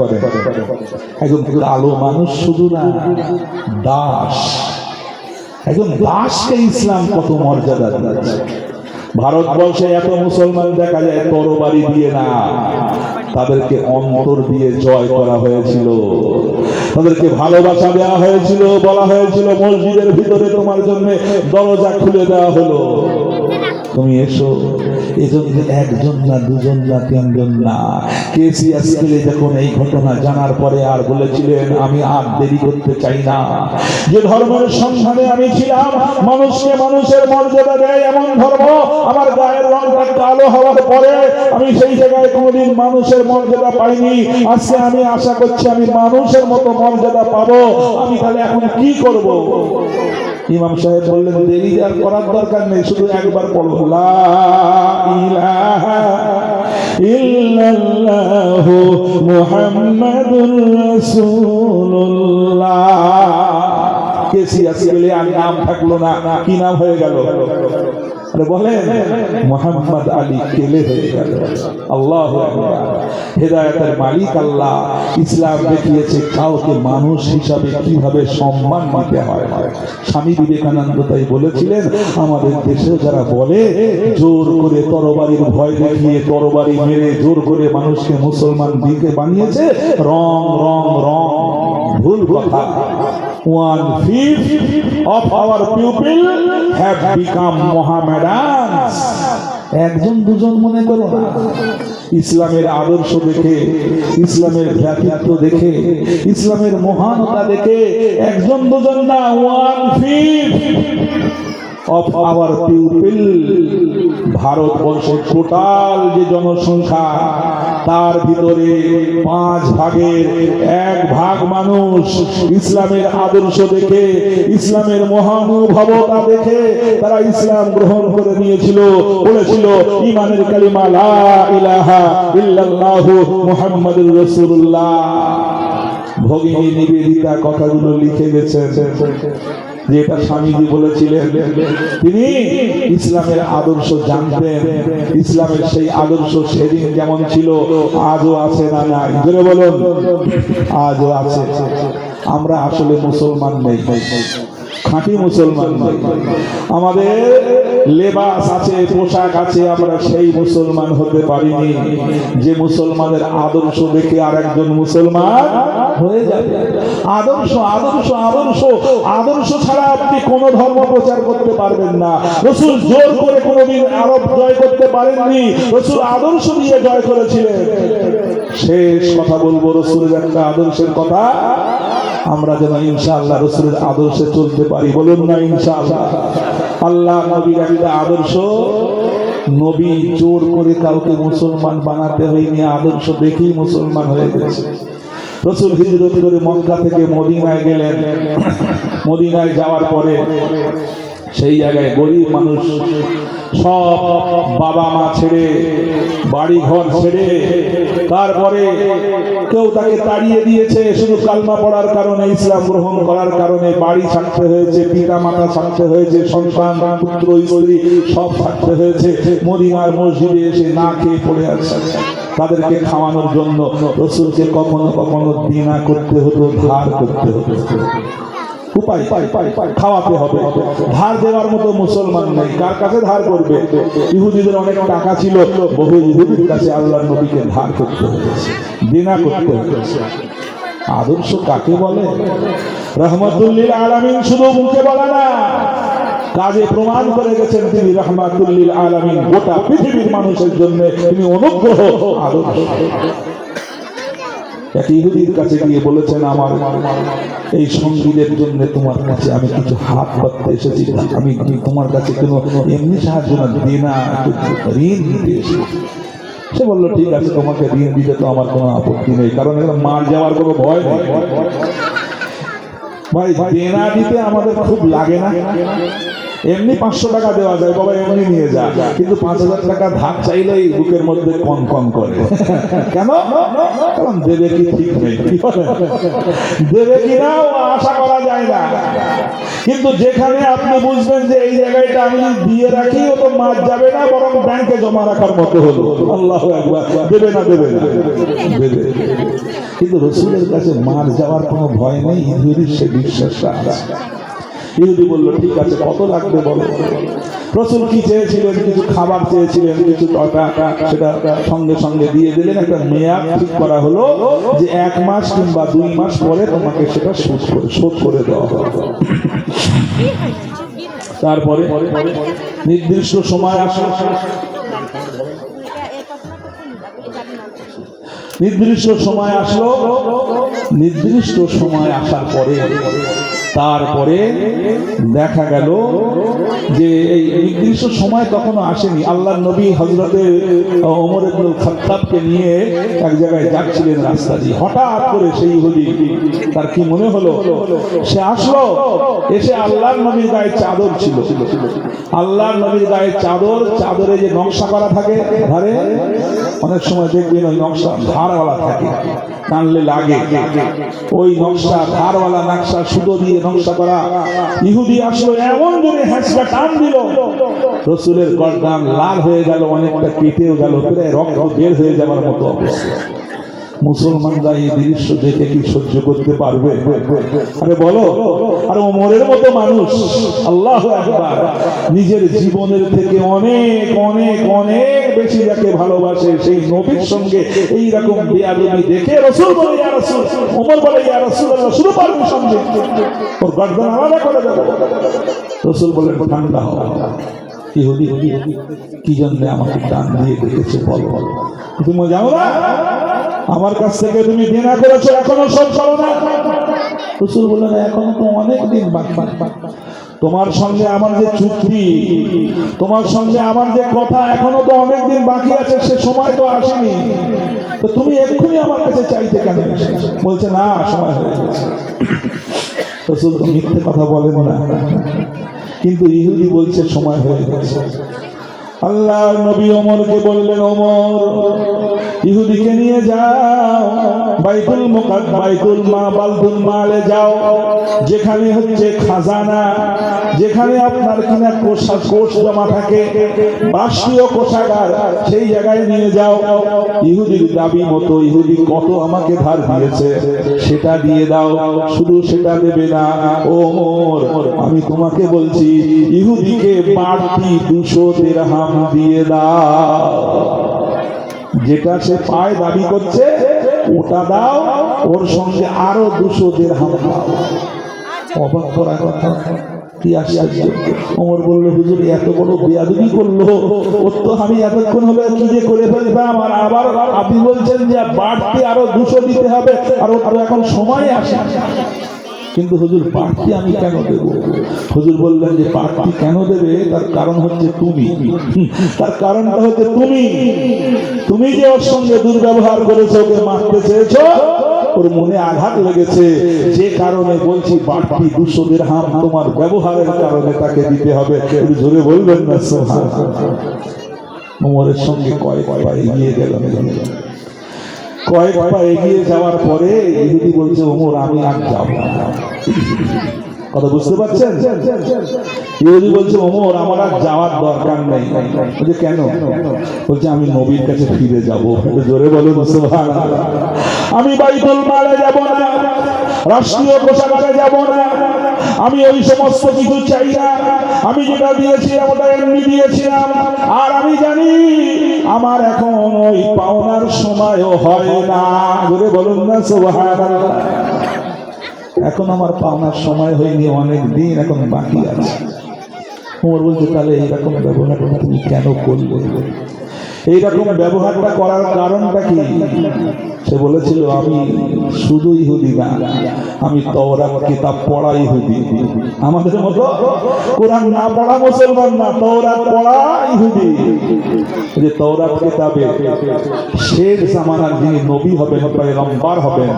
করেন। একজন কালো মানুষ শুধু না, দাস, একজন দাসকে ইসলাম কত মর্যাদা দিয়েছে। ভারতবর্ষে এত মুসলমান দেখা যায় তরবারি দিয়ে না, তাদেরকে অন্তর দিয়ে জয় করা হয়েছিল, তাদেরকে ভালোবাসা দেওয়া হয়েছিল, বলা হয়েছিল মসজিদের ভিতরে তোমার জন্য দরজা খুলে দেওয়া হলো, তুমি এসো। এজন্য একজন না, দুজন না, তিনজন না। কেসিয়া স্কেলে যখন এই ঘটনা জানার পরে আর বলেছিলেন, আমি আর দেরি করতে চাই না, যে ধর্মের সন্ধানে আমি ছিলাম, মানুষকে মানুষের মর্যাদা দেয় এমন ধর্ম, আমার গায়ের রংটা কালো হওয়ার পরে আমি সেই জায়গায় কোনোদিন মানুষের মর্যাদা পাইনি। আজকে আমি আশা করছি আমি মানুষের মতো মর্যাদা পাবো। আমি তাহলে এখন কি করব? ইমাম সাহেব বললেন, দেরি আর করার দরকার নেই, শুধু একবার পড়ো, লা ইলাহা ইল্লাল্লাহু মুহাম্মাদুর রাসূলুল্লাহ। কেসিয়া স্কেলে আর নাম থাকলো না, কি নাম হয়ে গেল? বলেন, মোহাম্মদ আলী কেলে হয়ে গেল। আল্লাহু আকবার। হেদায়েতের মালিক আল্লাহ ইসলাম দেখিয়েছে কাউকে মানুষ হিসাবে কিভাবে সম্মান দিতে হয়। স্বামী বিবেকানন্দ তাই বলেছিলেন, আমাদের দেশে যারা বলে জোর করে তরবারির ভয় দেখিয়ে তরবারি মেরে জোর করে মানুষকে মুসলমান দিকে বানিয়েছে, রং রং রং, ভুল কথা। 1/5 of our people have become Mohammedans. একজন দুজন মনে করো না। ইসলামের আদর্শ দেখে, ইসলামের ভ্রাতৃত্ব দেখে, ইসলামের মহানতা দেখে একজন দুজন না, 1/5 of our people, ভারতবর্ষের টোটাল যে জনসংখ্যা তার ভিতরে 5 ভাগের 1 ভাগ মানুষ ইসলামের আদর্শ দেখে, ইসলামের মহানুভবতা দেখে তারা ইসলাম গ্রহণ করে নিয়েছিল, বলেছিল ঈমানের কালিমা লা ইলাহা ইল্লাল্লাহু মুহাম্মাদুর রাসূলুল্লাহ। ভগিনী নিবেদিতা কথাগুলো লিখে গেছেন, যেটা স্বামীজি বলেছিলেন। তিনি ইসলামের আদর্শ জানতেন, ইসলামের সেই আদর্শ সেদিন যেমন ছিল আজও আছে না নাই? জোরে বলুন, আজও আছে। আমরা আসলে মুসলমান নেই, খাঁটি মুসলমান নেই। আমাদের লেবাস আছে, পোশাক আছে, আমরা সেই মুসলমান হতে পারিনি যে মুসলমানের আদর্শ দেখে আর একজন মুসলমান হয়ে যাবে। আদর্শ আদর্শ আদর্শ আদর্শ ছাড়া আপনি কোন ধর্ম প্রচার করতে পারবেন না। রাসূল জোর করে কোনোদিন আরব জয় করতে পারেননি, রাসূল আদর্শ দিয়ে জয় করেছিলেন। শেষ কথা বলবো রাসূলের একটা আদর্শের কথা, আমরা যেন ইনশাআল্লাহ রাসূলের আদর্শে চলতে পারি। বলুন না ইনশাআল্লাহ। আল্লাহ নবীর একটা আদর্শ, নবী জোর করে কাউকে মুসলমান বানাতে হয়নি, আদর্শ দেখেই মুসলমান হয়ে গেছে। রাসূল হিজরত করে মক্কা থেকে মদিনায় গেলেন। মদিনায় যাওয়ার পরে সেই জায়গায় গরিব মানুষ সব বাবা মা ছেড়ে, বাড়ি ঘর ছেড়ে, তারপরে কেউ তাকে তাড়িয়ে দিয়েছে শুধু কালমা পড়ার কারণে, ইসলাম গ্রহণ করার কারণে। বাড়ি ছাড়তে হয়েছে, পিতা মাতা ছাড়তে হয়েছে, সন্তান পুত্র স্ত্রী সব ছাড়তে হয়েছে। মদিনার মসজিদে এসে না খেয়ে পড়ে আছে। তাদেরকে খাওয়ানোর জন্য রাসূলকে কখনো কখনো দিনা করতে হতো, ধার করতে হতো। উপায় খাওয়াতে হবে, ধার দেওয়ার মতো মুসলমান নেই। কার কাছে ধার করবে? ইহুদিদের অনেক টাকা ছিল, বহু ইহুদির কাছে আল্লাহর নবীকে ধার করতে হয়েছে, দিনা করতে হয়েছে। আদর্শ কাকে বলে? রাহমাতুল লিল আলামিন শুধু মুখে বলা না, কাজে প্রমাণ করে গেছেন তিনি রাহমাতুল লিল আলামিন। গোটা পৃথিবীর মানুষের জন্য তিনি অনুগ্রহ, আদর্শ। এক ইহুদির কাছে গিয়ে বলেছেন, আমার এই সঙ্গীদের জন্য তোমার কাছে আমি কিছু হাত পাততে এসেছি, আমি তোমার কাছে কোনো এমনি সাহায্য না, দেনা ঋণ দিতে এসেছি। সে বললো, ঠিক আছে, তোমাকে ঋণ দিতে তো আমার কোনো আপত্তি নেই, কারণ এখানে মার যাওয়ার কোনো ভয় নেই। ভাই, দেনা দিতে আমাদের খুব লাগে না? এমনি 500 টাকা দেওয়া যায়, বাবা এমনি নিয়ে যা, কিন্তু 5000 টাকা ধার চাইলেই বুকের মধ্যে কন কন করে। কেন? কারণ দেবে কি ঠিক নেই, দেবে কি না আশা করা যায় না। কিন্তু যেখানে আপনি বুঝবেন যে এই জায়গাটা আমি দিয়ে রাখি, ও তো মাছ যাবে না, বরং ব্যাংকে জমা রাখার মতো হলো। আল্লাহু আকবার। দেবে না, দেবে না, দেবে। কিন্তু রসুলের কাছে মার যাওয়ার কোনো ভয় নেই, ইহুদির সে বিশ্বাসটা আছে। ইহুদি বলল, ঠিক আছে, কত লাগবে বলো। রসুল কি চেয়েছিলেন? কিছু খাবার চেয়েছিলেন, কিছু টাকা, সেটা সঙ্গে সঙ্গে দিয়ে দিলেন। একটা মেয়াদ ঠিক করা হলো যে 1 মাস কিংবা 2 মাস পরে তোমাকে সেটা শোধ করে দেওয়া হবে। তারপরে নির্দিষ্ট সময় আসলো, নির্দিষ্ট সময় আসলো, নির্দিষ্ট সময় আসার পরে তারপরে দেখা গেল যে এই নির্দিষ্ট সময় তখনও আসেনি। আল্লাহর নবী হযরতে ওমর ইবনুল খাত্তাবকে নিয়ে এক জায়গায় যাচ্ছিলেন রাস্তা দিয়ে। হঠাৎ করে সেই ইহুদি, তার কি মনে হলো, সে আসলো, এসে আল্লাহর নবীর গায়ে চাদর ছিল। আল্লাহর নবীর গায়ে চাদর, চাদরে যে নকশা করা থাকে ধারে, অনেক সময় দেখবেন ওই নকশা ধারওয়ালা থাকে, টানলে লাগে, ওই নকশা ধারওয়ালা নকশা, সুতো দিয়ে নকশা করা। ইহুদি আসলো, এমন জোরে হ্যাঁচকা টান দিল, রসুলের গর্দান লাল হয়ে গেল, অনেকটা কেটেও গেল, প্রায় রক্ত বের হয়ে যাওয়ার মতো অবস্থা। মুসলমানরা এই দৃশ্য দেখে কি সহ্য করতে পারবে? আরে বলো। আর ওমরের মতো মানুষ, আল্লাহু আকবার, নিজের জীবনের থেকে অনেক অনেক অনেক বেশি যাকে ভালোবাসে, সেই নবীর সঙ্গে এইরকম বেয়াদবি দেখে রসুল বলে, ইয়া রাসূল, ওমর বলে, ইয়া রাসূলুল্লাহ, শুধু পারমিশন দিন, ওর গর্দান আলাদা করে দেব। রসুল বলে, ঠান্ডা হও। ইহুদি কি জন্য আমাকে টান দিয়ে দেখেছে বলো? তুমি জানো না আমার কাছ থেকে তুমি ঘৃণা করেছো, এখনো শোধ করো না? রাসূল বললেন, এখনো তো অনেক দিন বাকি। তোমার সঙ্গে আমার যে চুক্তি, তোমার সঙ্গে আমার যে কথা, এখনো তো অনেক দিন বাকি আছে, সে সময় তো আসেনি। তো তুমি এক্ষুনি আমার কাছে চাইতে কেন? বলছে, না, সময় হয়ে গেছে। রাসূল তো মিথ্যে কথা বলেন না, কিন্তু ইহুদি বলছে সময় হয়ে গেছে। আল্লাহর নবী ওমরকে বললেন, ওমর, ইহুদিকে নিয়ে যাও বাইতুল বালতুল মালে যাও, যেখানে হচ্ছে খাজানা, যেখানে আপনার কিনা কোষ জমা থাকে, রাষ্ট্রীয় কোষাগার, সেই জায়গায় নিয়ে যাও। ইহুদির দাবি মতো ইহুদি কত আমাকে ধার দিয়েছে সেটা দিয়ে দাও। শুধু সেটা দেবে না ওমর, আমি তোমাকে বলছি, ইহুদিকে বাড়তি 200 দিরহাম দিয়ে দাও। যেটা সে পায় দাবি করছে ওটা দাও, ওর সঙ্গে আরো 200 দিরহাম দাও। অবাক করা কথা, কি আশ্চর্য। ওমর বলল, হুজুর এত বড় বেয়াদবি করলো, ওর তো আমি এতক্ষণ হলে কি যে করে ফেলতাম, আর আবার আপনি বলছেন যে বাড়তি আরো 200 দিতে হবে, আর ওর তো এখন সময় আসে। কিন্তু হুজুর, বাড়তি আমি কেন দেব? হুজুর বললেন যে বাড়তি কেন দেবে, তার কারণ হচ্ছে তুমি। তার কারণটা হচ্ছে তুমি যে ওর সঙ্গে দুর্ব্যবহার করেছো, ওকে মারতে চেয়েছো, ওর মনে আঘাত লেগেছে, যে কারণে বলছি বাড়তি 200 দিরহাম তোমার ব্যবহারের কারণে তাকে দিতে হবে। একটু জোরে বলবেন না সুবহানাল্লাহ। ওমরের সঙ্গে কয়েক পা এগিয়ে গেলাম। কয়েক পা এগিয়ে যাওয়ার পরে ইহুদি বলছে, ওমর, আমি আর যাব না। কথা বুঝতে পারছেন? ইহুদি বলছে, ওমর, আমার আর যাওয়ার দরকার নেই। বলছে, কেন? বলছে, আমি নবীর কাছে ফিরে যাব। জোরে বলুন সুবহানাল্লাহ। আমি বাইতুল মালে যাব না, রাষ্ট্রীয় কোষাগারে যাব না, আমি ওই সমস্ত কিছু চাই না। আমি যেটা দিয়েছিলাম ওটা এমনি দিয়েছিলাম, আর আমি জানি আমার এখন ওই পাওনার সময়ও হয় না। জোরে বলুন না সুবহানাল্লাহ। এখন আমার পাওনার সময় হয়নি, অনেক দিন এখন বাকি আছে। ওমর বলছে, তাহলে এইরকম ব্যবহারটা তুমি কেন করলে? এইরকম ব্যবহারটা করার কারণটা কি? সে বলেছিল আমি শুধু ইহুদি না, আমি তওরাত কিতাব পড়া ইহুদি। আমাদের মতো কোরআন না পড়া মুসলমান না, তওরাত পড়া ইহুদি। যে তওরাত কিতাবে শেষ জামানার যিনি নবী হবেন, পয়গম্বর হবেন,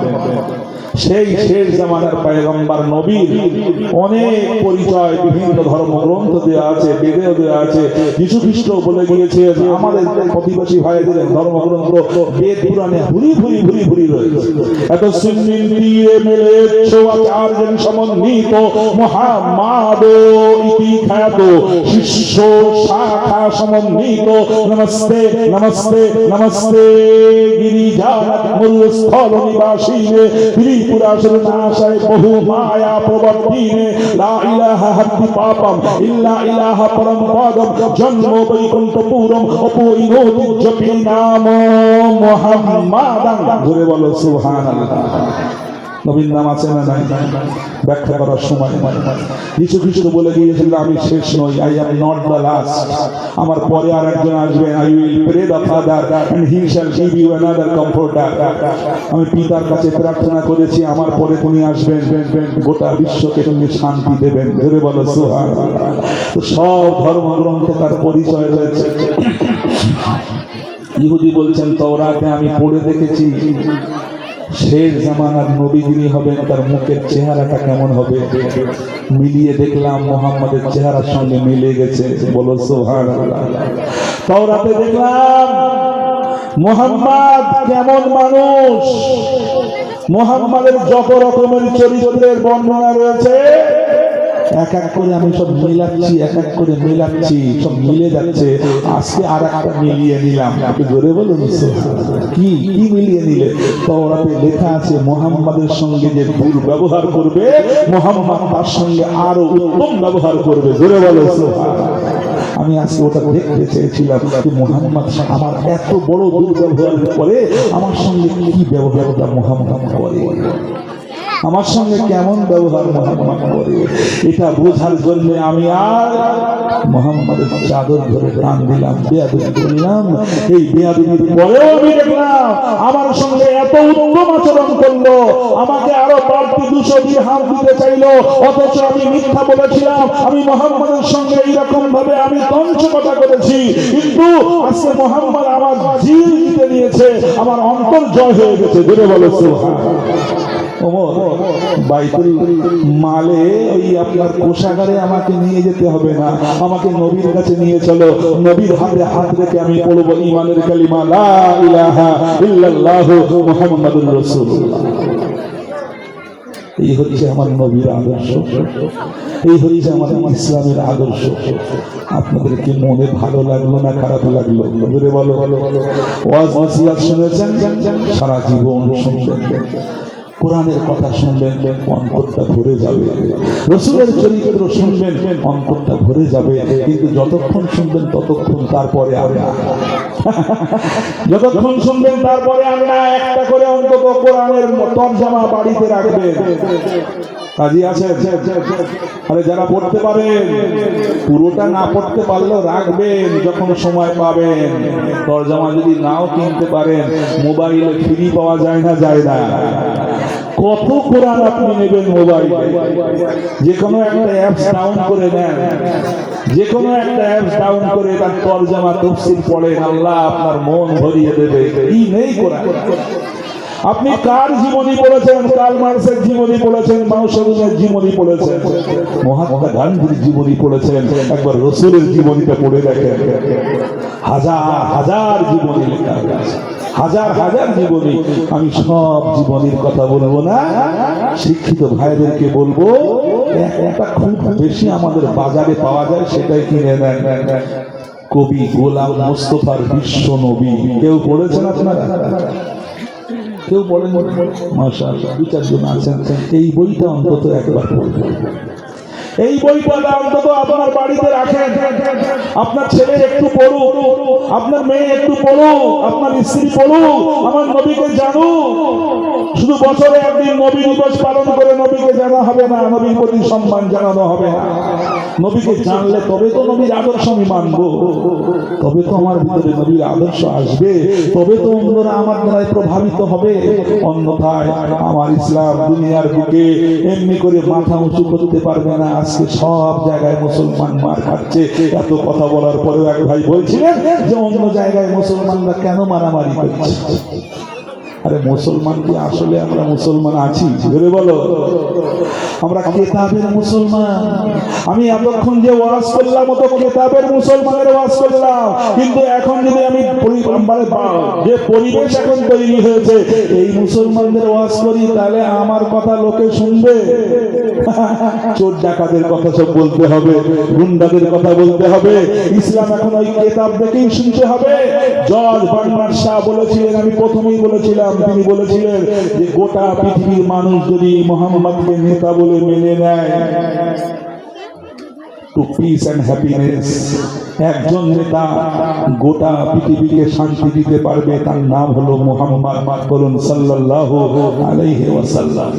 সেই শেষ জামানার পয়গম্বর নবীর অনেক পরিচয় বিভিন্ন ধর্মগ্রন্থ দেওয়া আছে, বেদেও দেওয়া আছে। যীশু খ্রিস্ট বলে গিয়েছেন আমাদের প্রতিবেশী ভাইদের ধর্মগ্রন্থ বেদ পুরাণে ভুরি ভুরি ভুরি ভুরি রয়েছে। এত সুন্নি দিয়ে মেলে 104 জন সমন্বিত মুহাম্মদ ইতি খ্যাত শিষ্য শাখা সমন্বিত নমস্তে নমস্তে নমস্তে গিরিজানাথ মূলস্থল নিবাসীনে ত্রিপুরাসুর নাশায় বহু মায়া প্রবর্তিনে লা ইলাহা হাত্তি পাপম ইল্লা ইলাহা পরম পদম জন্ম বৈকুণ্ঠপুরম অপরিণতি জপি নাম মুহাম্মাদান। ধরে বলো সুবহানাল্লাহ। নবীর নাম আছে না নাই? ব্যাখ্যা করার সময় যীশু খ্রিস্ট বলে দিয়েছিল আমি শেষ নই, I am not the last. আমার পরে আর একজন আসবেন, I will pray the father and he shall give you another comforter. আমি পিতার কাছে প্রার্থনা করেছি আমার পরে তিনি আসবেন, গোটা বিশ্বকে তিনি শান্তি দেবেন। ধরে বলো সুবহানাল্লাহ। তো সব ধর্মগ্রন্থ তার পরিচয় রয়েছে। ইহুদি বলছেন তওরাতে আমি পড়ে দেখেছি শেষ জামানার নবী যিনি হবেন তার মুখের চেহারাটা কেমন হবে। মিলিয়ে দেখলাম মুহাম্মাদের চেহারার সঙ্গে মিলে গেছে। বলো সুবহানাল্লাহ। তাওরাতে দেখলাম মুহাম্মদ কেমন মানুষ, মুহাম্মাদের যত রকমের চরিত্রের বর্ণনা রয়েছে এক এক করে আমি সব মিলাচ্ছি, এক এক করে মিলাচ্ছি, সব মিলে যাচ্ছে। আজকে আর একটা মিলিয়ে নিলাম। জোরে বলুন কি কি মিলিয়ে নিলে? তাওরাতে লেখা আছে মুহাম্মাদের সঙ্গে যে দুর্ব্যবহার করবে মুহাম্মদ তার সঙ্গে আরো উত্তম ব্যবহার করবে। জোরে বলো সুবহানাল্লাহ। আমি আজকে ওটা দেখতে চেয়েছিলাম যে মুহাম্মদ আমার এত বড় দুর্ব্যবহার করে আমার সঙ্গে কি ব্যবহারটা মুহাম্মদ করে, আমার সঙ্গে কেমন ব্যবহার মুহাম্মদ করে। এটা বোঝার জন্য আমি আর মুহাম্মাদের চাদর ধরে টান দিলাম, বেয়াদবি করলাম। এই বেয়াদবির পরেও আমি দেখলাম আমার সঙ্গে এত উত্তম আচরণ করলো, আমাকে আরো বাড়তি 200 দিরহাম দিতে চাইলো, অথচ আমি মিথ্যা বলেছিলাম। আমি মুহাম্মাদের সঙ্গে এইরকম ভাবে আমি তঞ্চকতা করেছি, কিন্তু আজকে মুহাম্মদ আমার জিল জিতে নিয়েছে, আমার অন্তর জয় হয়ে গেছে। ধরে বলো সুবহানাল্লাহ। ওমর বাইতুল মালে ওই আপনার কোষাগারে আমাকে নিয়ে যেতে হবে না, আমাকে নবীর কাছে নিয়ে চলো, নবীর হাতে হাত রেখে আমি বলবো ঈমানের কালিমা লা ইলাহা ইল্লাল্লাহু মুহাম্মাদুর রাসূলুল্লাহ। এই হচ্ছে আমার নবীর আদর্শ, এই হচ্ছে আমার ইসলামের আদর্শ। আপনাদের কি মনে ভালো লাগলো না খারাপ লাগলো? বলে বলো। ওয়াজ নসিহত শুনেছেন, সারা জীবন শুনবেন, কোরআনের কথা শুনবেন, অন্তরটা ভরে যাবে। রাসূলের চরিত্র শুনবেন, অন্তরটা ভরে যাবে। কিন্তু যতক্ষণ শুনবেন ততক্ষণ, তারপরে আর না। যতক্ষণ শুনবেন তারপরে আর না। একটা করে অন্তত কোরআনের তরজমা বাড়িতে রাখবেন। কাজী আছে? আরে যারা পড়তে পারেন, পুরোটা না পড়তে পারলেও রাখবেন, যখন সময় পাবেন। তরজমা যদি নাও কিনতে পারেন, মোবাইলে ফ্রি পাওয়া যায় না? যায় না। কত কোরআন আপনি নেবেন মোবাইলে? যে কোনো একটা অ্যাপস ডাউন করে নেন, যে কোনো একটা অ্যাপস ডাউন করে তার তরজমা তাফসীর পড়েন, আল্লাহ আপনার মন ভরিয়ে দেবে। কি নেই কোরআন? আপনি কার জীবনী পড়েছেন? কার্ল মার্কসের জীবনী পড়েছেন, মাও সেতুংয়ের জীবনী পড়েছেন, মহাত্মা গান্ধীর জীবনী পড়েছেন, একবার রাসূলের জীবনীটা পড়ে দেখেন। হাজার হাজার জীবনী লেখা আছে, হাজার হাজার জীবনী। আমি সব জীবনীর কথা বলবো না, শিক্ষিত ভাইদেরকে বলবো একটা খুব বেশি আমাদের বাজারে পাওয়া যায়, সেটাই কিনে নেন। কবি গোলাম মোস্তফার বিশ্ব নবী, কেউ পড়েছেন আপনারা? কেউ বলেন? মাশাআল্লাহ, 2-4 জন আছেন। এই বইটা অন্তত একবার পড়বেন। এই বইটা অন্তত আপনার বাড়িতে রাখেন। আপনার ছেলে একটু পড়ুক, আপনার মেয়ে একটু পড়ুক, আপনার স্ত্রী পড়ুক, আমার নবীকে জানুক। শুধু বছরে একদিন নবী দিবস পালন করে নবীকে জানা হবে না, নবীর প্রতি সম্মান জানানো হবে না। নবীকে জানলে তবে তো নবীর আদর্শ আমি মানবো, তবে তো আমার ভিতরে নবীর আদর্শ আসবে, তবে তো অন্যরা আমার দ্বারা প্রভাবিত হবে। অন্যথায় আমার ইসলাম দুনিয়ার বুকে এমনি করে মাথা উঁচু করতে পারবে না। আজকে সব জায়গায় মুসলমান মার খাচ্ছে। এত কথা বলার পরেও এক ভাই বলছিলেন যে অন্য জায়গায় মুসলমানরা কেন মারামারি করছে। আরে মুসলমান কি আসলে আমরা মুসলমান আছি? ধরে বলো, আমরা কেতাবের মুসলমান। আমি এতক্ষণ যে ওয়াজ করলাম তো কেতাবের মুসলমানের ওয়াজ করলাম, কিন্তু এখন যদি আমি যে পরিবেশ এখন তৈরি হয়েছে এই মুসলমানদের ওয়াজ করি, তাহলে আমার কথা লোকে শুনবে? চোর ডাকাতের কথা সব বলতে হবে, গুন্ডাদের কথা বলতে হবে। ইসলাম এখন ওই কেতাব দেখেই শুনতে হবে। জর্জ বার্নার্ড শাহ বলেছিলেন, আমি প্রথমেই বলেছিলাম, তিনি বলেছিলেন যে গোটা পৃথিবীর মানুষ যদি মুহাম্মদকে নেতা বলে মেনে নেয়, টু পিস এন্ড হ্যাপিনেস, একজন নেতা গোটা পৃথিবীকে শান্তি দিতে পারবে, তার নাম হলো মুহাম্মদ। বলুন সাল্লাল্লাহু আলাইহি ওয়াসাল্লাম।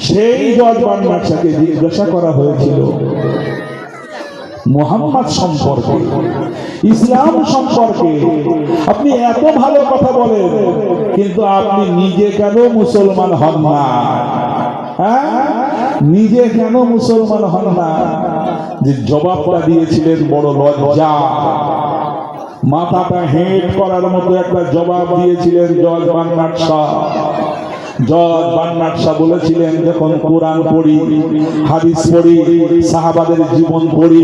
সেই জর্জ বার্নার্ড শাহকে জিজ্ঞাসা করা হয়েছিল মুহাম্মদ সম্পর্কে, ইসলাম সম্পর্কে আপনি এত ভালো কথা বলেন, কিন্তু আপনি নিজে কেন মুসলমান হন না? নিজে কেন মুসলমান হন না? যে জবাবটা দিয়েছিলেন বড় লজ্জা, মাথাটা হেঁট করার মতো একটা জবাব দিয়েছিলেন George Bernard Shaw. George Bernard Shaw বলেছিলেন, যখন কোরআন পড়ি, হাদিস পড়ি, সাহাবাদের জীবন পড়ি,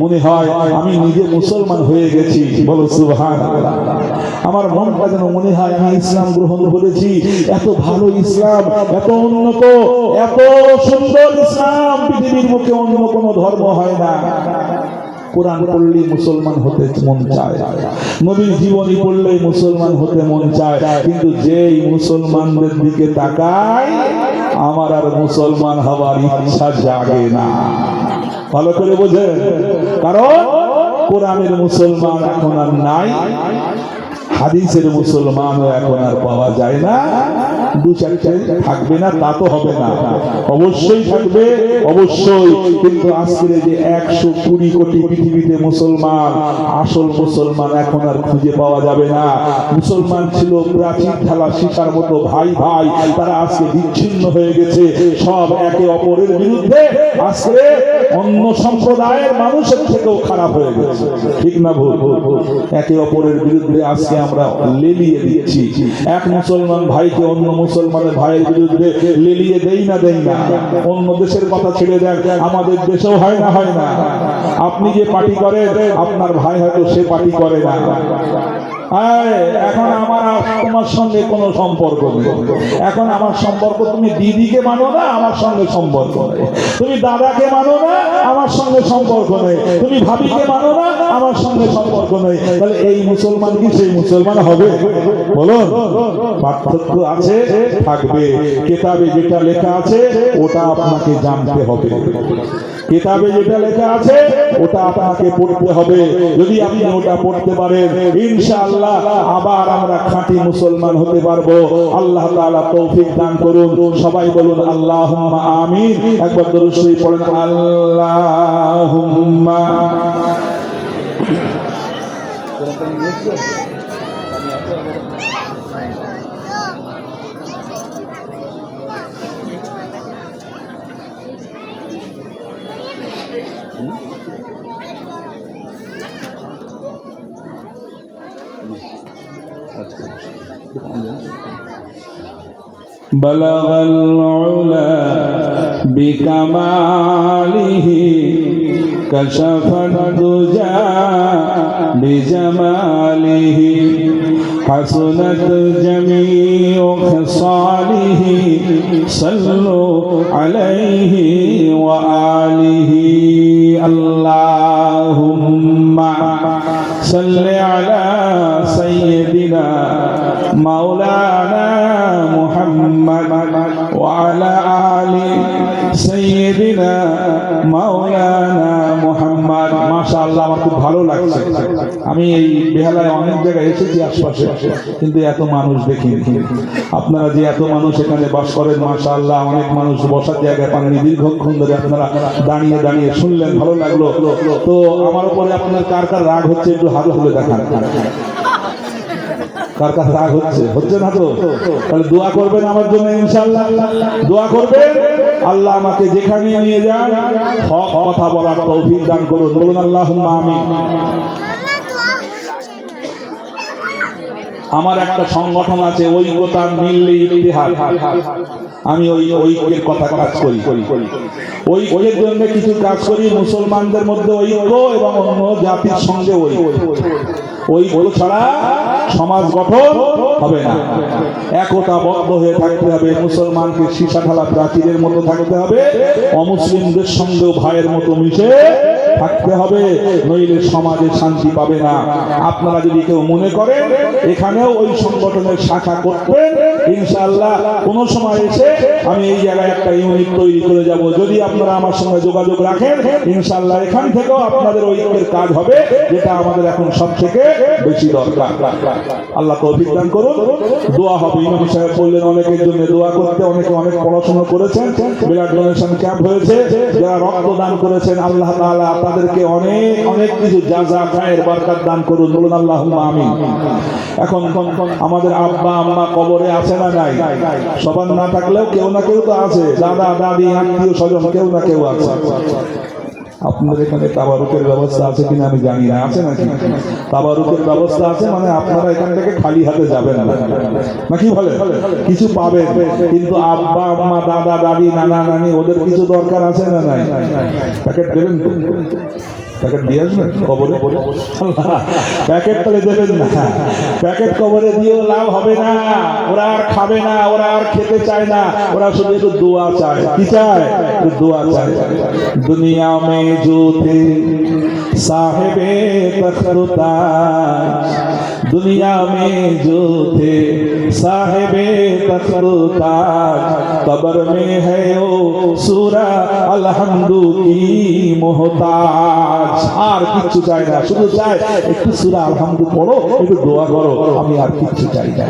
মনে হয় আমি নিজে মুসলমান হয়ে গেছি। বলো সুবহানাল্লাহ। আমার মনটা যেন মনে হয় আমি ইসলাম গ্রহণ করেছি। এত ভালো ইসলাম, এত উন্নত, এত সুন্দর ইসলাম পৃথিবীর মুখে অন্য কোনো ধর্ম হয় না। কোরআন পড়লে মুসলমান হতে মন চায়, নবীর জীবনী পড়লে মুসলমান হতে মন চায়, কিন্তু যেই মুসলমানদের দিকে তাকায় আমার আর মুসলমান হওয়ার ইচ্ছা জাগে না। ভালো করে বোঝেন, কারণ কোরআনের মুসলমান এখন আর নাই, হাদিসের মুসলমানও এখন আর পাওয়া যায় না। দু চারটে থাকবে না তা তো হবে না, অবশ্যই থাকবে, অবশ্যই। কিন্তু আজকে যে 120 কোটি পৃথিবীতে মুসলমান, আসল মুসলমান এখন আর খুঁজে পাওয়া যাবে না। মুসলমান ছিল প্রাচীন ঢালা সীসার মতো ভাই ভাই, তারা আজকে বিচ্ছিন্ন হয়ে গেছে, সব একে অপরের বিরুদ্ধে। আজকে অন্য সম্প্রদায়ের মানুষের থেকেও খারাপ হয়ে গেছে, ঠিক না ভুল? একে অপরের বিরুদ্ধে আজকে আমরা লেলিয়ে দিচ্ছি। এক মুসলমান ভাইকে অন্য মুসলমানের ভাইয়ের বিরুদ্ধে লেলিয়ে দেই না। অন্য দেশের কথা ছেড়ে দেন, আমাদের দেশেও হয় না, হয় না। আপনি যে পার্টি করেন আপনার ভাই হয়তো সে পার্টি করে না। এখন আমার তোমার সঙ্গে কোনো সম্পর্ক নেই। এখন আমার সম্পর্ক, তুমি দিদিকে মানো না, আমার সঙ্গে সম্পর্ক নেই। তুমি দাদাকে মানো না, আমার সঙ্গে সম্পর্ক নেই। তুমি ভাবিকে মানো না, আমার সঙ্গে সম্পর্ক নেই। তাহলে এই মুসলমান কি সেই মুসলমান হবে? বলুন, পার্থক্য আছে, থাকবে। কিতাবে যেটা লেখা আছে ওটা আপনাকে জানতে হবে। কিতাবে যেটা লেখা আছে ওটা আপনাকে পড়তে হবে। যদি আপনি ওটা পড়তে পারেন, ইনশাআল্লাহ আবার আমরা খাঁটি মুসলমান হতে পারবো। আল্লাহ তাআলা তৌফিক দান করুন। সবাই বলুন আল্লাহুম্মা আমিন। একবার দরুদ শরীফ পড়েন, আল্লাহুম্মা। بلغ العلا بكماله كشف الدجى بجماله حسنت جميع خصاله صلوا عليه وآله اللهم صل على سيدنا مولانا محمد وعلى آل সাইয়্যিদিনা মাওলানা মুহাম্মদ। মাশাআল্লাহ, আমার খুব ভালো লাগছে। আমি এই বেহালায় অনেক জায়গায় এসেছি আশপাশে, কিন্তু এত মানুষ দেখিনি। আপনারা যে এত মানুষ এখানে বাস করেন, মাশাআল্লাহ, অনেক মানুষ বসার জায়গায় পাননি, দীর্ঘক্ষণ ধরে আপনারা দাঁড়িয়ে দাঁড়িয়ে শুনলেন, ভালো লাগলো। তো আমার উপরে আপনার কার কার রাগ হচ্ছে একটু হাত তুলে দেখান। কার কার রাগ হচ্ছে? হচ্ছে না তো? তাহলে দোয়া করবেন আমার জন্য, ইনশাআল্লাহ দোয়া করবেন। আল্লাহ আমাকে যেখানে নিয়ে যান হক কথা বলার তৌফিক দান করুন, বলুন আল্লাহুম্মা আমিন। আমার একটা সংগঠন আছে, ঐক্যতা মিল্লি ইত্তেহাদ। আমি ওই ঐক্যের কথা কাজ করি। ঐক্যের জন্য কিছু কাজ করি, মুসলমানদের মধ্যে ঐক্য এবং অন্য জাতির সঙ্গে ঐক্য ছাড়া সমাজ গঠন হবে না। একতাবদ্ধ হয়ে থাকতে হবে। মুসলমানকে সীসা ঢালা প্রাচীরের মতো থাকতে হবে, অমুসলিমদের সঙ্গেও ভাইয়ের মতো মিশে থাকতে হবে, নইলে সমাজে শান্তি পাবে না। আপনারা যদি কেউ মনে করেন এখানেও ওই সংগঠনের শাখা করবেন, ইনশাআল্লাহ কোনো সময় এসে আমি এই জায়গায় একটা ইউনিট তৈরি করে যাব। যদি আপনারা আমার সঙ্গে যোগাযোগ রাখেন, ইনশাআল্লাহ এখান থেকেও আপনাদের ঐক্যের কাজ হবে, যেটা আমাদের এখন সব থেকে বেশি দরকার। আল্লাহ তৌফিক দান করুন। দোয়া হবে। ইমাম সাহেব বললেন অনেকের জন্য দোয়া করতে, অনেকে অনেক পড়াশোনা করেছেন, ব্লাড ডোনেশন ক্যাম্প হয়েছে, যারা রক্ত দান করেছেন, আল্লাহ তাআলা তাদেরকে অনেক অনেক কিছু জাযা খায়ের বরকত দান করুন, বলুন আল্লাহুম্মা আমিন। এখন আমাদের আব্বা আম্মা কবরে আছে না নাই? সবার না থাকলেও কেউ না কেউ তো আছে, দাদা দাদি আত্মীয় স্বজন কেউ না কেউ আছে। আপনাদের এখানে তাবারুকের ব্যবস্থা আছে কিনা আমি জানি না, আছে নাকি? তাবারুকের ব্যবস্থা আছে মানে আপনারা এখান থেকে খালি হাতে যাবেন না, নাকি বলে? কিছু পাবেন, কিন্তু আব্বা আম্মা দাদা দাদি নানা নানি ওদের কিছু দরকার আছে না নাই? প্যাকেট দেবেন তো? প্যাকেট দিয়ে আসবেন কবরে? প্যাকেট তাহলে দেবেন না। প্যাকেট কবরে দিয়েও লাভ হবে না, ওরা আর খাবে না, ওরা আর খেতে চায় না, ওরা শুধু একটু দোয়া চায়। কি চায়? দোয়া চায়। দুনিয়া মে जो थे साहिबे तख्ताज, दुनिया में जो थे साहिबे तख्ताज, कब्र में है वो सूरा अलहम्दु की मोहताज। আর কিছু চাই না, শুধু চাই একটু সূরা আলহামদু পড়ো, একটু দোয়া করো, আমি আর কিছু চাই না।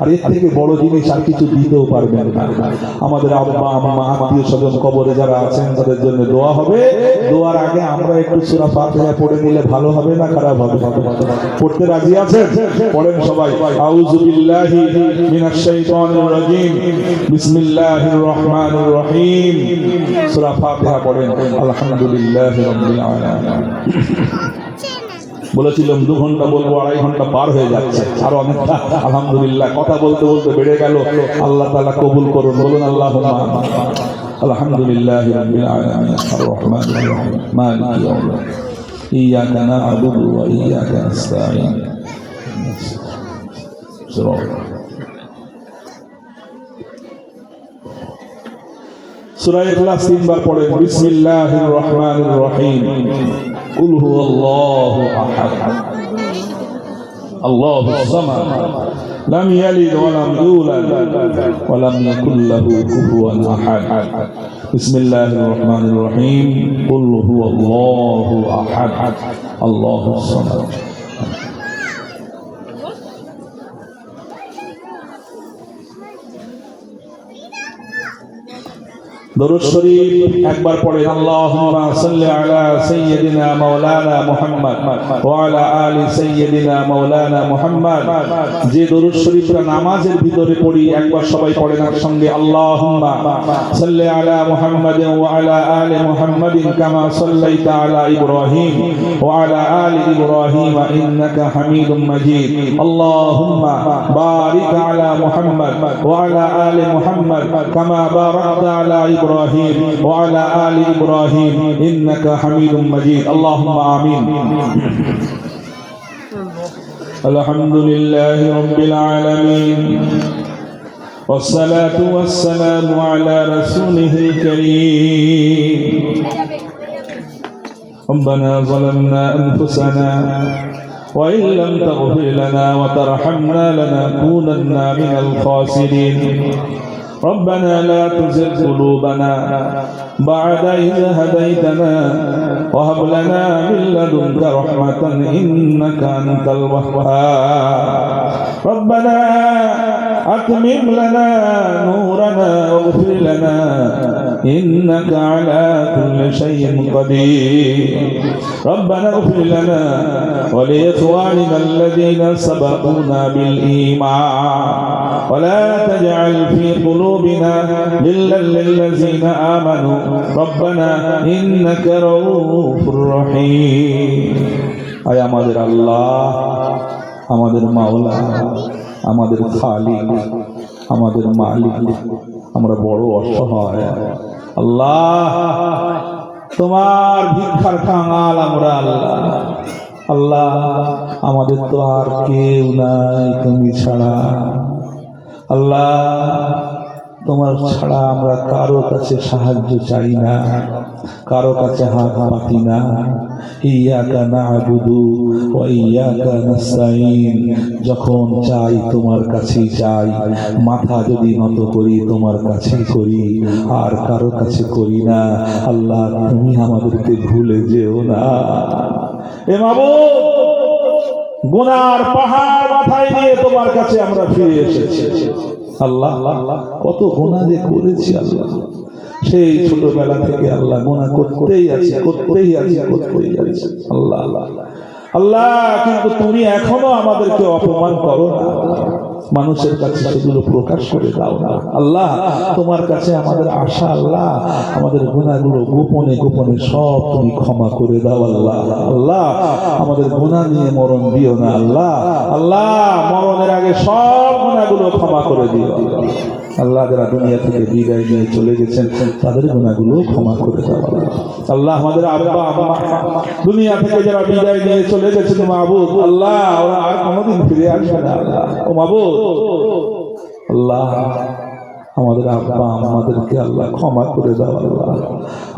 আর এর থেকে বড় জিনিস আর কিছু দিতেও পারবেন না। আমাদের আব্বা আম্মা আত্মীয় স্বজন কবরে যারা আছেন তাদের জন্য দোয়া হবে। দোয়ার আগে আমরা একটু সূরা ফাতিহা পড়ে নিলে ভালো হবে না খারাপ হবে? পড়তে রাজি আছেন? পড়েন সবাই। আউযু বিল্লাহি মিনাশ শাইতানির রাজীম, বিসমিল্লাহির রহমানির রহিম। সূরা ফাতিহা পড়েন। আলহামদুলিল্লাহি রাব্বিল আলামিন। বলেছিলাম 2 ঘন্টা বলবো, 2.5 ঘন্টা পার হয়ে যাচ্ছে, আরো অনেকটা আলহামদুলিল্লাহ কথা বলতে বলতে বেড়ে গেল। আল্লাহ তাআলা কবুল করুন, বলুন আল্লাহুম্মা আলহামদুলিল্লাহি রাব্বিল আলামিন আর রহমানির রহিম মালিকি ইয়াউমিদ্দিন ইয়্যাকা না'বুদু ওয়া ইয়্যাকা নাস্তাঈন। সূরা ইখলাস 3 বার পড়েন। বিসমিল্লাহির রহমানির রহিম। কুল হুয়াল্লাহু আহাদ, আল্লাহুস সামাদ, লাম ইয়ালিদ ওয়া লাম ইউলাদ ওয়া লাম ইয়াকুল লাহু কুফুওয়ান আহাদ। বিসমিল্লাহির রহমানির রহিম। কুল হুয়াল্লাহু আহাদ, আল্লাহুস সামাদ। দরুদ শরীফ একবার পড়েন। আল্লাহুম্মা সাল্লি আলা সাইয়্যিদিনা মাওলানা মুহাম্মদ ওয়া আলা আলি সাইয়্যিদিনা মাওলানা মুহাম্মদ। যে দরুদ শরীফটা নামাজের ভিতরে পড়ি একবার সবাই পড়েন একসঙ্গে। আল্লাহুম্মা সাল্লি আলা মুহাম্মাদিন ওয়া আলা আলি মুহাম্মাদিন কামা সাল্লাইতা আলা ইব্রাহিম ওয়া আলা আলি ইব্রাহিম ইন্নাকা হামিদুম মাজিদ। আল্লাহুম্মা বারিক আলা মুহাম্মাদ ওয়া আলা আলি মুহাম্মাদ কামা বারাকতা আলা إبراهيم وعلى آل إبراهيم إنك حميد مجيد. اللهم آمين. الحمد لله رب العالمين والصلاة والسلام على رسوله الكريم. ربنا ظلمنا أنفسنا وإن لم تغفر لنا وترحمنا لنكونن من الخاسرين. ربنا لا تزغ قلوبنا بعد إذ هديتنا وهب لنا من لدنك رحمة إنك أنت الوهاب ربنا أتمم لنا نورنا واغفر لنا إنك على كل شيء قدير ربنا اغفر لنا ولإخواننا الذين سبقونا بالإيمان ولا تجعل في قلوبنا غلا للذين آمنوا ربنا إنك رؤوف رحيم أي আমাদের আল্লাহ আমাদের মাওলা আমাদের খালিক আমাদের মালিক আমরা বড় অসহায় আল্লাহ তোমার ভিক্ষার কাঙাল আমরা আল্লাহ আল্লাহ আমাদের তো আর কেউ নাই তুমি ছাড়া আল্লাহ তোমার ছাড়া আমরা কারো কাছে সাহায্য চাই না কারো কাছে হাত পাতি না ইয়াকা না'বুদু ওয়া ইয়াকা নাস্তাঈন যখন চাই তোমার কাছেই চাই মাথা যদি নত করি তোমার কাছেই করি আর কারো কাছে করি না আল্লাহ তুমি আমাদেরকে ভুলে যেও না এ মাবুদ গুনার পাহাড় মাথায় নিয়ে তোমার কাছে আমরা ফিরে এসেছি আল্লাহ কত গুনাহ যে করেছি আল্লাহ সেই ছোটবেলা থেকে আল্লাহ গুনাহ করতেই আছে আল্লাহ আল্লাহ কিন্তু তুমি এখনো আমাদেরকে অপমান করো না মানুষের কাছে সেগুলো প্রকাশ করে দাও না আল্লাহ তোমার কাছে আমাদের আশা আল্লাহ আমাদের গুনাহগুলো গোপনে গোপনে সব তুমি ক্ষমা করে দাও আল্লাহ আল্লাহ আমাদের গুনাহ নিয়ে মরণ দিও না আল্লাহ আল্লাহ মরণের আগে সব গুনাহগুলো ক্ষমা করে দিও আল্লাহ যারা দুনিয়া থেকে বিদায় নিয়ে চলে গেছেন তাদের গুনাহগুলো ক্ষমা করে দাও আল্লাহ আমাদের আব্বা আম্মা দুনিয়া থেকে যারা বিদায় নিয়ে চলে গেছেন মাবুদ আল্লাহ ওরা আর কোনোদিন ফিরে আসবে না আল্লাহ ও মাবুদ আল্লাহ আমাদের আব্বা আমাদেরকে আল্লাহ ক্ষমা করে দাও আল্লাহ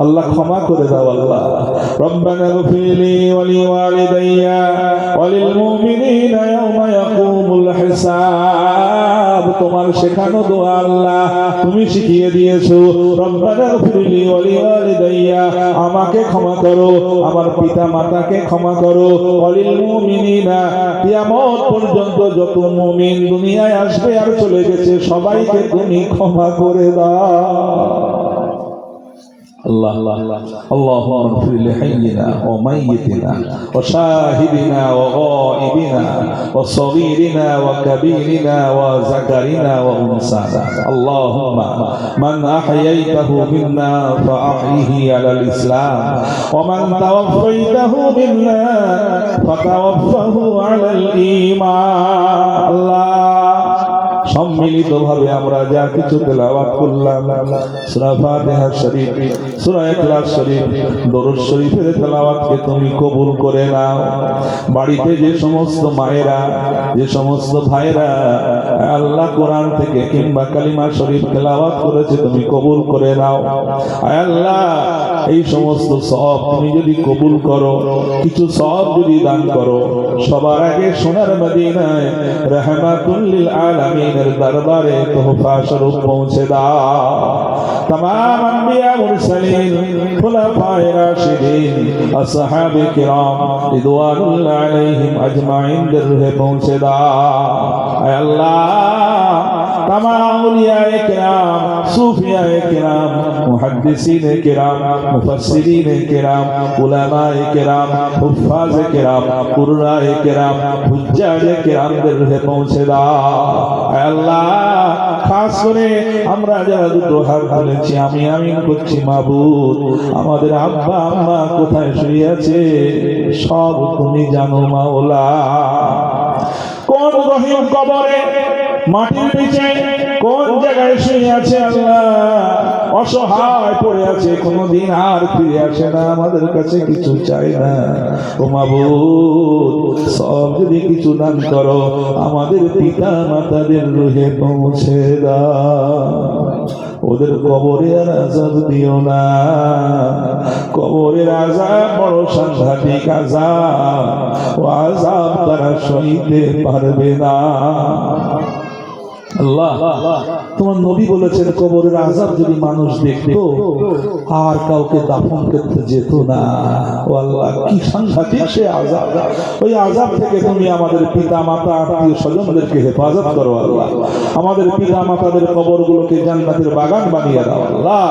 আল্লাহ ক্ষমা করে দাও আল্লাহ রব্বানা গফিরলি ওয়া লিওয়ালিদাইয়া ওয়া লিল মুমিনিনা ইয়াওমা ইয়াকুমুল হিসাব তোমার শেখানো দোয়া আল্লাহ তুমি শিখিয়ে দিয়েছো রব্বানা গফিরলি ওয়া লিওয়ালিদাইয়া আমাকে ক্ষমা করো আমার পিতা মাতাকে ক্ষমা করো ওয়া লিল মুমিনিনা কিয়ামত পর্যন্ত যত মুমিন দুনিয়ায় আসবে আর চলে গেছে সবাইকে তুমি ক্ষমা করে দাও الله اللهم اغفر لحينا وميتنا وشاهدنا وغائبنا وصغيرنا وكبيرنا وذكرنا وانثانا اللهم من احييته منا فاحيه على الاسلام ومن توفيته منا فتوفه على الايمان الله সম্মিলিতভাবে আমরা যা কিছু তেলাওয়াত করলাম সূরা ফাতিহা শরীফ সূরা ইখলাস শরীফ দরুদ শরীফের তেলাওয়াতকে তুমি কবুল করে নাও বাড়িতে যে সমস্ত মায়েরা যে সমস্ত ভাইরা আল্লাহ কোরআন থেকে কিংবা কালিমা শরীফ তেলাওয়াত করেছে তুমি কবুল করে নাও আয় আল্লাহ এই সমস্ত সওয়াব তুমি যদি কবুল করো কিছু সওয়াব যদি দান করো সবার আগে সোনার মদিনায় রাহমাতুল লিল আলামিন দরবারে তোহফা স্বরূপ পৌঁছে দাও तमाम अंबिया मुरसलीन खुलाफाए राशिदीन असहाबे किराम रिदवानुल्लाह अलैहिम अजमाइन दरहे पहुंचे दा ऐ अल्लाह तमाम औलियाए किराम सूफियाए किराम मुहद्दिसीने किराम मुफस्सिरीने किराम उलमाए किराम हुफ्फाज़े किराम कुर्राए किराम हुज्जाजे किराम दरहे पहुंचे दा ऐ अल्लाह खास करे আমরা যারা দুটো হাত তুলেছি আমি আমিন করছি মাবুদ আমাদের আব্বা আম্মা কোথায় শুয়ে আছে সব তুমি জানো মাওলা কোন রহিম কবরে মাটির নিচে কোন জায়গায় শুয়ে আছে আল্লাহ অসহায় পড়ে আছে কোনদিন আর ফিরে আসে না আমাদের কাছে কিছু চাই না ও মাবুদ সব যদি কিছু দান করো আমাদের পিতা মাতাদের রুহে পৌঁছে দাও ওদের কবরে আর আযাব দিও না কবরের আযাব বড় সাংঘাতিক আযাব ও আযাব তারা সইতে পারবে না আল্লাহ তোমার নবী বলেছেন কবরের আযাব যদি মানুষ দেখতো আর কাউকে দাফন করতে যেত না। ও আল্লাহ কি সাংঘাতিক সে আযাব, ওই আযাব থেকে তুমি আমাদের পিতা মাতা আত্মীয় স্বজনদেরকে হেফাজত করো আল্লাহ। আমাদের পিতা মাতাদের কবরগুলোকে জান্নাতের বাগান বানিয়ে দাও আল্লাহ,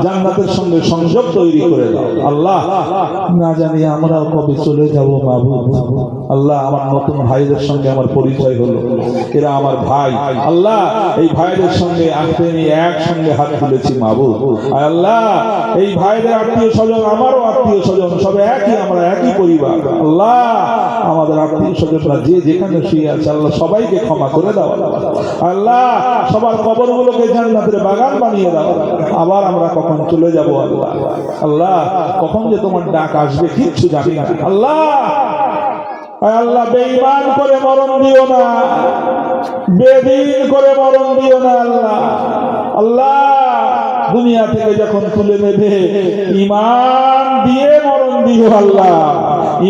জান্নাতের সঙ্গে সংযোগ তৈরি করে দাও আল্লাহ। না জানি আমরাও কবে চলে যাব মাবুদ। আল্লাহ আমার নতুন ভাইদের সঙ্গে আমার পরিচয় হলো, এরা আমার ভাই আল্লাহ। এই ভাইদের সঙ্গে আজকে আমি একসঙ্গে হাত তুলেছি মাবুদ। আল্লাহ এই ভাইদের আত্মীয় স্বজন আমারও আত্মীয় স্বজন, সব একই, আমরা একই পরিবার আল্লাহ। আমাদের আত্মীয় স্বজনরা যে যেখানে শুয়ে আছে আল্লাহ সবাইকে ক্ষমা করে দাও আল্লাহ। সবার কবরগুলোকে জান্নাতের বাগান বানিয়ে দাও। আবার আমরা কখন চলে যাব আল্লাহ, আল্লাহ কখন যে তোমার ডাক আসবে কিচ্ছু জানি না আল্লাহ। আল্লাহ বেঈমান করে মরণ দিও না, বেদিন করে মরণ দিও না আল্লাহ। আল্লাহ দুনিয়া থেকে যখন তুলে নেবে ঈমান দিয়ে মরণ দিও আল্লাহ।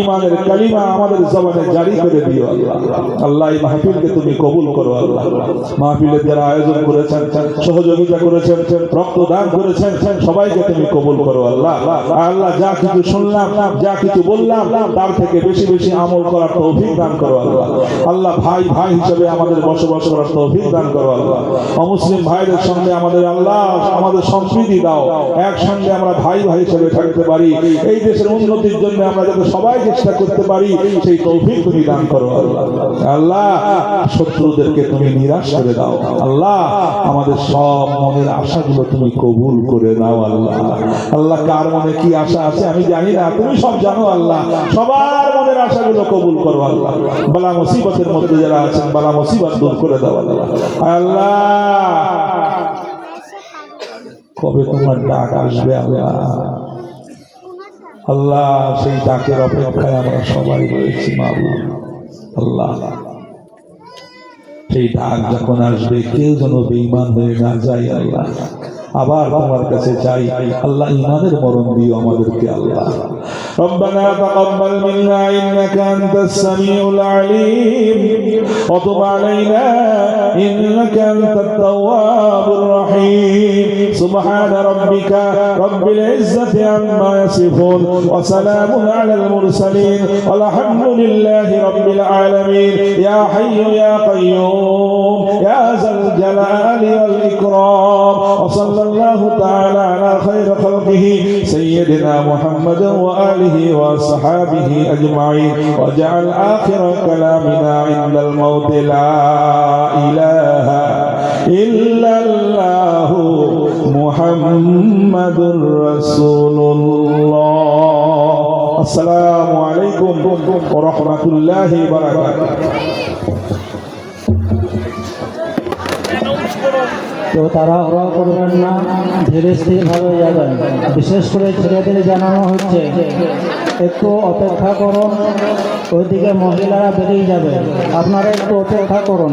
ঈমানের কালিমা আমাদের জবানে জারি করে দিও আল্লাহ। আল্লাহ এই মাহফিলকে তুমি কবুল করো আল্লাহ। মাহফিলের যারা আয়োজন করেছেন, সহযোগিতা করেছেন, রক্তদান করেছেন, সবাইকে তুমি কবুল করো আল্লাহ। আল্লাহ যা কিছু শুনলাম, যা কিছু বললাম, তার থেকে বেশি বেশি আমল করার তৌফিক দান করো আল্লাহ। আল্লাহ ভাই ভাই হিসেবে আমাদের বসবাস করার তৌফিক দান করো আল্লাহ। অমুসলিম ভাইদের সঙ্গে আমাদের আল্লাহ আমাদের সম্প্রীতি দাও, একসঙ্গে আমরা ভাই ভাই হিসেবে থাকতে পারি। এই দেশের উন্নতির জন্য আমরা যাতে সবাই চেষ্টা করতে পারি, সেই তৌফিক তুমি দান করো আল্লাহ। আল্লাহ শত্রুদেরকে তুমি নিরাশ করে দাও আল্লাহ। আমাদের সব মনের আশাগুলো তুমি কবুল করে নাও আল্লাহ। আল্লাহ কার মনে কি আশা আছে আমি জানি না, তুমি সব জানো আল্লাহ। সবার মনের আশাগুলো কবুল করো আল্লাহ। বালা মুসিবতের মধ্যে যারা আছেন বালা মুসিবত দূর করে দাও আল্লাহ। আল্লাহ কবে তোমার ডাক আসবে আল্লাহ, আল্লাহ সেই ডাকের অপেক্ষায় আমরা সবাই রয়েছি মাবুদ। আল্লাহ সেই ডাক যখন আসবে কেউ যেন বেঈমান হয়ে না যায় আল্লাহ। আবার তোমার কাছে চাই আল্লাহ, ঈমানের মরণ দিও আমাদেরকে আল্লাহ। ربنا تقبل منا إنك أنت السميع العليم وتب علينا إنك أنت التواب الرحيم سبحان ربك رب العزة عما يصفون وسلام على المرسلين والحمد لله رب العالمين يا حي يا قيوم يا ذا الجلال والإكرام وصلى الله تعالى على خير خلقه سيدنا محمد وآله وصحابه أجمعين وجعل آخر كلامنا عند الموت لا إله إلا الله محمد رسول الله السلام عليكم ورحمة الله وبركاته তো তাড়াহুড়ো করবেন না, ধীরে স্থিরভাবে যাবেন। বিশেষ করে ছেলেদের জানানো হচ্ছে একটু অপেক্ষা করুন, ওইদিকে মহিলারা বেরিয়ে যাবে, আপনারা একটু অপেক্ষা করুন।